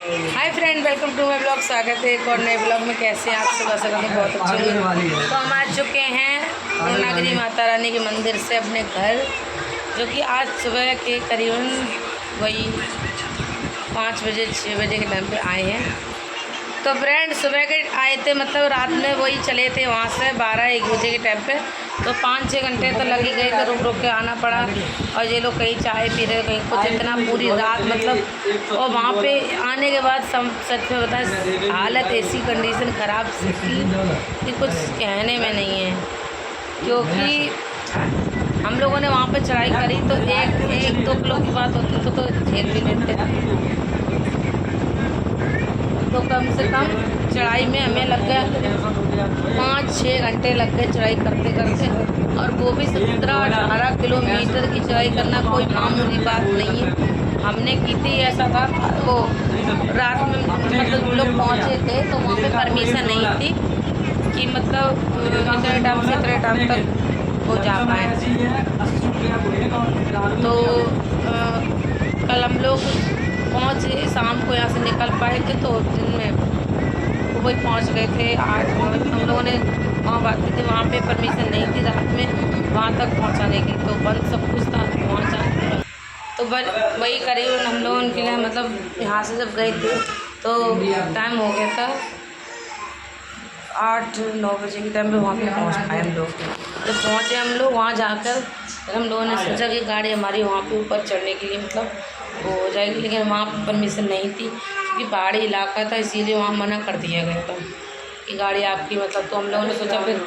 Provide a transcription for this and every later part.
Hi friend, welcome to my blog. स्वागत है एक और नए ब्लॉग में। कैसे हैं आप सब? आशा करते हैं बहुत अच्छे हैं। तो हम आ चुके हैं पूर्णागिरी माता रानी के मंदिर से अपने घर, जो कि आज सुबह के करीबन वही 5 बजे 6 बजे के टाइम पे आए हैं। तो फ्रेंड सुबह के आए थे, मतलब रात में वही चले थे वहाँ से 12-1 बजे के टाइम पे। तो 5-6 घंटे तो लग ही गए थे, रुक रुक के आना पड़ा। और ये लोग कहीं चाय पी रहे, कहीं कुछ, इतना पूरी रात मतलब। और वहाँ पे आने के बाद सच में बताएं, हालत ऐसी कंडीशन ख़राब थी कि कुछ कहने में नहीं है। क्योंकि हम लोगों ने वहाँ पे चढ़ाई करी तो 1-2 किलो की बात होती तो झेल भी लेते। तो कम से कम चढ़ाई में हमें लग गया 5-6 घंटे लग गए चढ़ाई करते करते। और वो भी 17-18 किलोमीटर की चढ़ाई करना कोई मामूली बात नहीं है। हमने की थी, ऐसा था वो रात में मतलब लोग पहुँचे थे तो वहाँ पे परमिशन नहीं थी कि मतलब इतने टाइम से इतने टाइम तक वो जा पाए। तो कल हम लोग पहुँचे, शाम को यहाँ से निकल पाए थे। तो दिन में वही पहुँच गए थे 8 हम लोगों ने वहाँ बात की थी। वहाँ पे परमिशन नहीं थी रात में वहाँ तक पहुँचाने की, तो बंद सब कुछ था वहाँ जाने। तो वही करीबन हम लोगों के लिए मतलब यहाँ से जब गए थे तो टाइम हो गया था 8-9 बजे के टाइम पे वहाँ पे पहुँच पाए हम लोग। जब पहुँचे हम लोग वहाँ जाकर, हम लोगों ने सोचा कि गाड़ी हमारी वहाँ पे ऊपर चढ़ने के लिए मतलब वो हो जाएगी, लेकिन वहाँ पर परमिशन नहीं थी क्योंकि पहाड़ी इलाका था, इसीलिए वहाँ मना कर दिया गया था कि गाड़ी आपकी मतलब। तो हम लोगों ने सोचा, फिर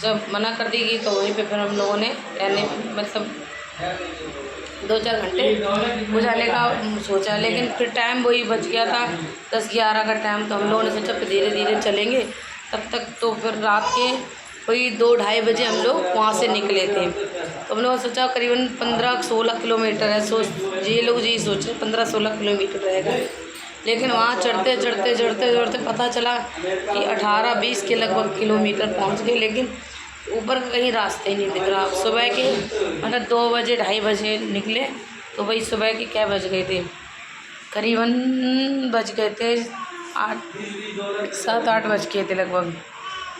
जब मना कर दी गई तो वहीं पे फिर हम लोगों ने रहने मतलब 2-4 घंटे हो जाने का सोचा। लेकिन फिर टाइम वही बच गया था 10-11 का टाइम। तो हम लोगों ने सोचा फिर धीरे धीरे चलेंगे तब तक। तो फिर रात के वही 2-2:30 बजे हम लोग वहाँ से निकले थे। तो हम लोगों ने सोचा करीबन 15-16 किलोमीटर है। ये लोग यही सोच रहे 15-16 किलोमीटर रहेगा। लेकिन वहाँ चढ़ते चढ़ते चढ़ते चढ़ते पता चला कि 18-20 के लगभग किलोमीटर पहुँच गए, लेकिन ऊपर का कहीं रास्ते ही नहीं दिख रहा। सुबह के मतलब 2 बजे 2:30 बजे निकले तो वही सुबह के क्या बज गए थे, करीबन बज गए थे 7-8 बज गए थे लगभग।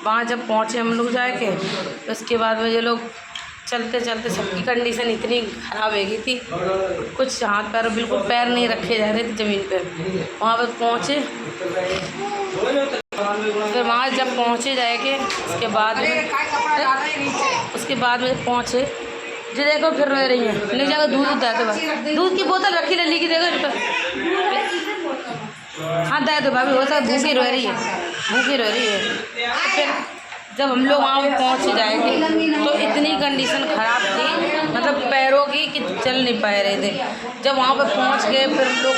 वहाँ जब पहुँचे हम लोग जाके, उसके बाद में ये लोग चलते चलते सबकी कंडीशन इतनी ख़राब हो गई थी, कुछ हाथ पैर बिल्कुल पैर नहीं रखे जा रहे थे ज़मीन पे। वहाँ पर पहुँचे, फिर वहाँ जब पहुँचे जाएंगे उसके बाद में पहुँचे जी, देखो फिर रह रही है ले जाकर दूध दे दो, दूध की बोतल रखी लल्ली की, देखो इन पर। हाँ दे दो भाभी, हो सकता भूखी रह रही है, भूखी रह रही है। तो फिर जब हम लोग वहाँ पहुँच जाएंगे तो इतनी कंडीशन ख़राब थी मतलब पैरों की कि चल नहीं पा रहे थे। जब वहाँ पर पहुँच गए फिर हम लोग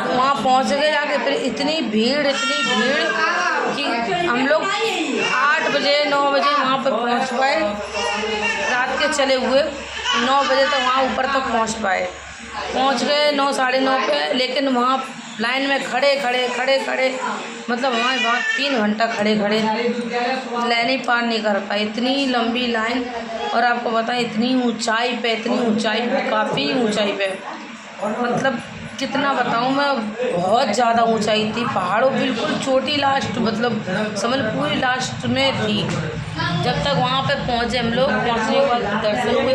वहाँ पहुँच गए जाके, फिर इतनी भीड़ कि हम लोग 8 बजे 9 बजे वहाँ पर पहुँच पाए। रात के चले हुए 9 बजे तक वहाँ ऊपर तक पहुँच गए 9 साढ़े 9 पे। लेकिन वहाँ लाइन में खड़े मतलब वहाँ 3 घंटा खड़े लाइन ही पार नहीं कर पाए, इतनी लंबी लाइन। और आपको बताएं इतनी ऊंचाई पे काफ़ी ऊंचाई पे, मतलब कितना बताऊं मैं, बहुत ज़्यादा ऊंचाई थी। पहाड़ों बिल्कुल चोटी लास्ट मतलब समझ पूरी लास्ट में थी। जब तक वहाँ पे पहुँचे हम लोग, पहुँचने के बाद दर्शन हुए।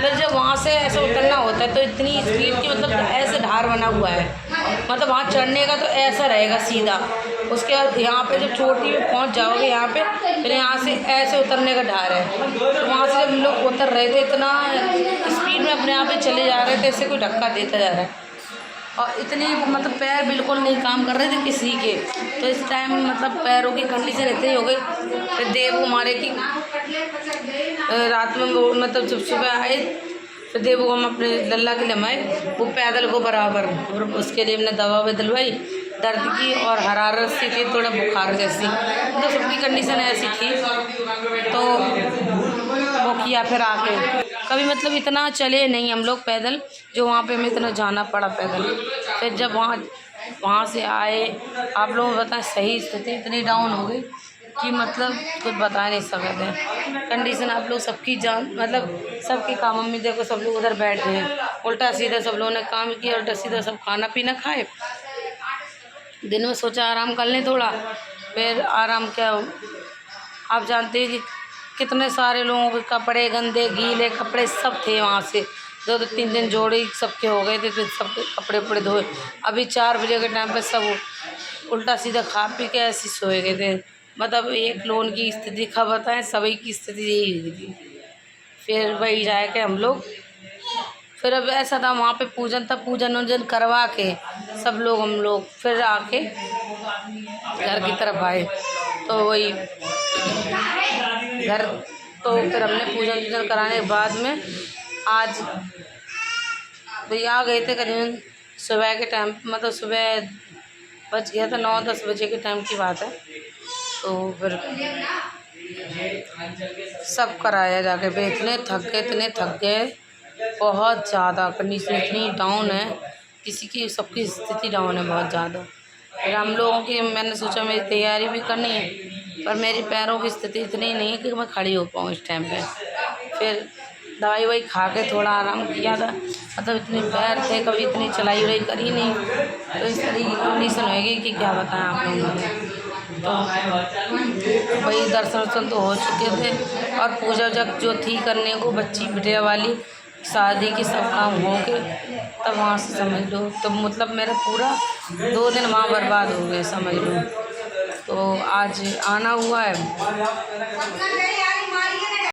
फिर जब वहाँ से ऐसे उतरना होता है तो इतनी स्पीड की मतलब ऐसे ढार बना हुआ है, मतलब वहाँ चढ़ने का तो ऐसा रहेगा सीधा। उसके बाद यहाँ पे जब चोटी में पहुँच जाओगे यहाँ पे, फिर यहाँ से ऐसे उतरने का ढार है। तो वहाँ से जब हम लोग उतर रहे थे इतना स्पीड में अपने यहाँ पे चले जा रहे थे, ऐसे कोई धक्का देता जा रहा है। और इतनी मतलब पैर बिल्कुल नहीं काम कर रहे थे किसी के। तो इस टाइम मतलब पैरों की कंडीशन इतनी हो गई। फिर देव हमारे की रात में वो मतलब जब सुबह आए फिर देव को हम अपने लल्ला के लमाए, वो पैदल को बराबर। और उसके लिए हमने दवा भी दिलवाई दर्द की, और हरारत सी थी, थोड़ा बुखार जैसी, तो सबकी कंडीशन ऐसी थी। तो वो किया फिर आके कभी मतलब इतना चले नहीं हम लोग पैदल, जो वहाँ पे हमें इतना जाना पड़ा पैदल। फिर जब वहाँ से आए, आप लोगों को बताएं सही स्थिति इतनी डाउन हो गई कि मतलब कुछ बता नहीं सकते कंडीशन। आप लोग सबकी जान मतलब सबके कामों में देखो, सब लोग उधर बैठ गए हैं, उल्टा सीधा सब लोगों ने काम किया, उल्टा सीधा सब खाना पीना खाए दिन में सोचा आराम कर लें थोड़ा, फिर आराम क्या, आप जानते हैं कि कितने सारे लोगों के कपड़े गंदे गीले कपड़े सब थे वहाँ से, 2-3 दिन जोड़े सबके हो गए थे, तो सब कपड़े उपड़े धोए। अभी 4 बजे के टाइम पे सब उल्टा सीधा खा पी के ऐसे सोए गए थे। मतलब एक लोगों की स्थिति खा बताएं, सभी की स्थिति यही हुई थी। फिर वही जाए के हम लोग, फिर अब ऐसा था वहाँ पे पूजन था, पूजन वूजन करवा के सब लोग हम लोग फिर आके घर की तरफ आए। तो वही घर, तो फिर हमने पूजन वूजन कराने के बाद में आज भैया आ गए थे करीबन सुबह के टाइम, मतलब सुबह बज गया था 9-10 बजे के टाइम की बात है। तो फिर सब कराया जाके, वे इतने थक गए बहुत ज़्यादा, कंडीशन इतनी डाउन है किसी की, सबकी स्थिति डाउन है बहुत ज़्यादा। फिर हम लोगों की, मैंने सोचा मेरी तैयारी भी करनी है, पर मेरी पैरों की स्थिति इतनी नहीं है कि मैं खड़ी हो पाऊँ इस टाइम पे। फिर दवाई वही खा के थोड़ा आराम किया था, मतलब इतने पैर थे, कभी इतनी चलाई वलाई करी नहीं, तो इस तरह की कंडीशन होगी कि क्या बताएं आप लोगों को। तो वही दर्शन वर्शन तो हो चुके थे, और पूजा जब जो थी करने को बच्ची बिटिया वाली शादी की सब काम हो के तब वहाँ से समझ लो, तो मतलब मेरा पूरा 2 दिन वहाँ बर्बाद हो गए समझ लो। तो आज आना हुआ है,